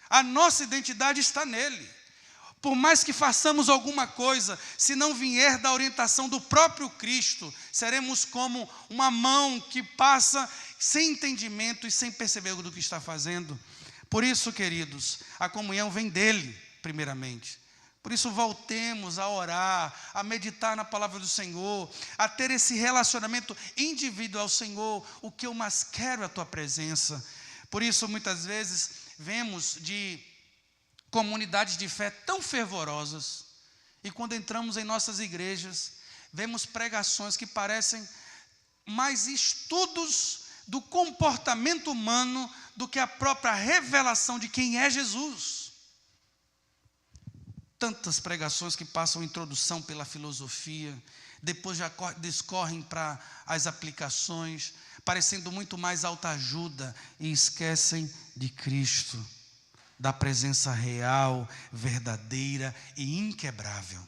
S1: A nossa identidade está nele. Por mais que façamos alguma coisa, se não vier da orientação do próprio Cristo, seremos como uma mão que passa sem entendimento e sem perceber do que está fazendo. Por isso, queridos, a comunhão vem dele, primeiramente. Por isso, voltemos a orar, a meditar na palavra do Senhor, a ter esse relacionamento individual. Senhor, o que eu mais quero é a tua presença. Por isso, muitas vezes, vemos de comunidades de fé tão fervorosas, e quando entramos em nossas igrejas, vemos pregações que parecem mais estudos do comportamento humano do que a própria revelação de quem é Jesus. Tantas pregações que passam introdução pela filosofia, depois já discorrem para as aplicações, parecendo muito mais autoajuda, e esquecem de Cristo, da presença real, verdadeira e inquebrável.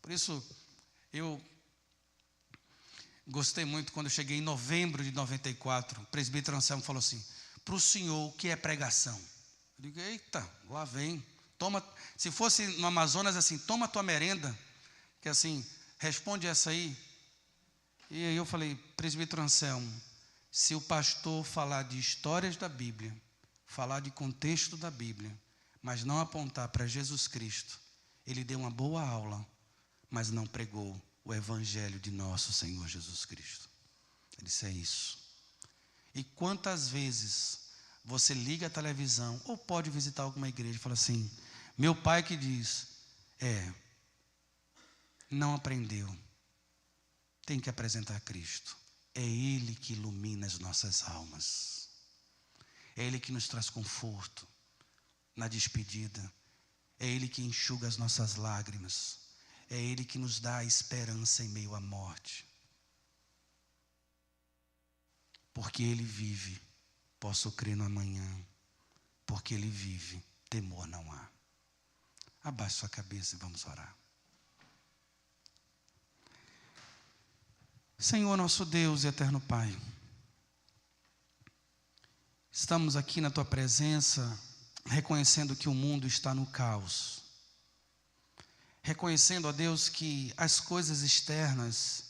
S1: Por isso, eu gostei muito quando eu cheguei em novembro de 94, o presbítero Anselmo falou assim, para o senhor, o que é pregação? Eu digo, eita, lá vem, toma, se fosse no Amazonas assim, toma tua merenda, que assim, responde essa aí. E aí eu falei, presbítero Anselmo, se o pastor falar de histórias da Bíblia, falar de contexto da Bíblia, mas não apontar para Jesus Cristo, ele deu uma boa aula, mas não pregou o evangelho de nosso Senhor Jesus Cristo. Ele disse, é isso. E quantas vezes você liga a televisão ou pode visitar alguma igreja e fala assim: meu pai que diz, não aprendeu, tem que apresentar a Cristo. É Ele que ilumina as nossas almas. É Ele que nos traz conforto na despedida. É Ele que enxuga as nossas lágrimas. É Ele que nos dá a esperança em meio à morte. Porque Ele vive, posso crer no amanhã. Porque Ele vive, temor não há. Abaixe sua cabeça e vamos orar. Senhor, nosso Deus e eterno Pai, estamos aqui na Tua presença, reconhecendo que o mundo está no caos. Reconhecendo, ó Deus, que as coisas externas,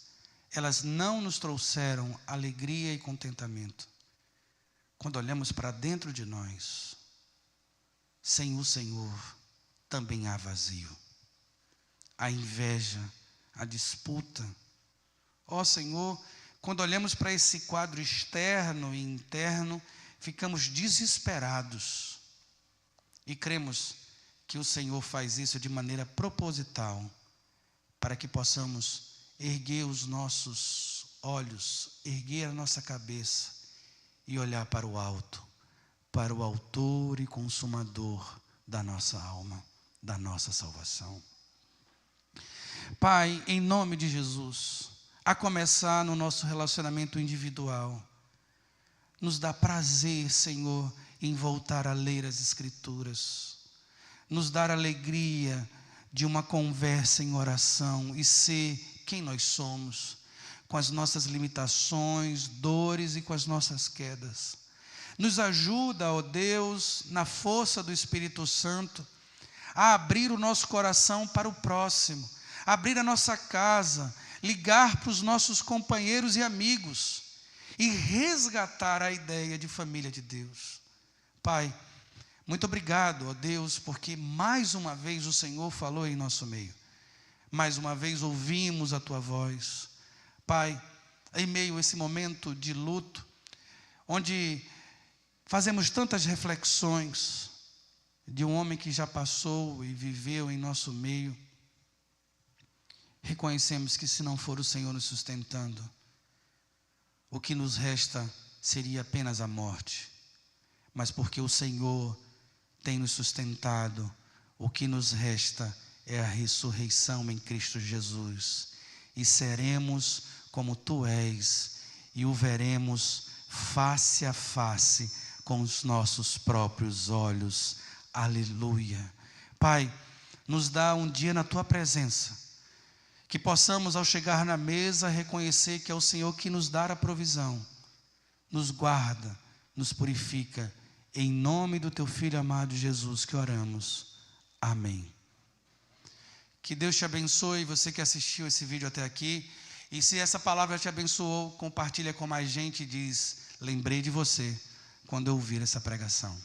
S1: elas não nos trouxeram alegria e contentamento. Quando olhamos para dentro de nós, sem o Senhor, também há vazio. A inveja, a disputa. Ó Senhor, quando olhamos para esse quadro externo e interno, ficamos desesperados. E cremos que o Senhor faz isso de maneira proposital, para que possamos erguer os nossos olhos, erguer a nossa cabeça e olhar para o alto, para o autor e consumador da nossa alma, da nossa salvação. Pai, em nome de Jesus, a começar no nosso relacionamento individual, nos dá prazer, Senhor, em voltar a ler as Escrituras, nos dar alegria de uma conversa em oração e ser quem nós somos, com as nossas limitações, dores e com as nossas quedas. Nos ajuda, ó Deus, na força do Espírito Santo, a abrir o nosso coração para o próximo, abrir a nossa casa, ligar para os nossos companheiros e amigos e resgatar a ideia de família de Deus. Pai, muito obrigado, ó Deus, porque mais uma vez o Senhor falou em nosso meio. Mais uma vez ouvimos a Tua voz. Pai, em meio a esse momento de luto, onde fazemos tantas reflexões de um homem que já passou e viveu em nosso meio, reconhecemos que se não for o Senhor nos sustentando, o que nos resta seria apenas a morte. Mas porque o Senhor tem nos sustentado, o que nos resta é a ressurreição em Cristo Jesus. E seremos como Tu és, e o veremos face a face com os nossos próprios olhos. Aleluia. Pai, nos dá um dia na Tua presença, que possamos, ao chegar na mesa, reconhecer que é o Senhor que nos dá a provisão, nos guarda, nos purifica. Em nome do Teu Filho amado Jesus que oramos. Amém. Que Deus te abençoe, você que assistiu esse vídeo até aqui. E se essa palavra te abençoou, compartilha com mais gente e diz: lembrei de você quando eu ouvir essa pregação.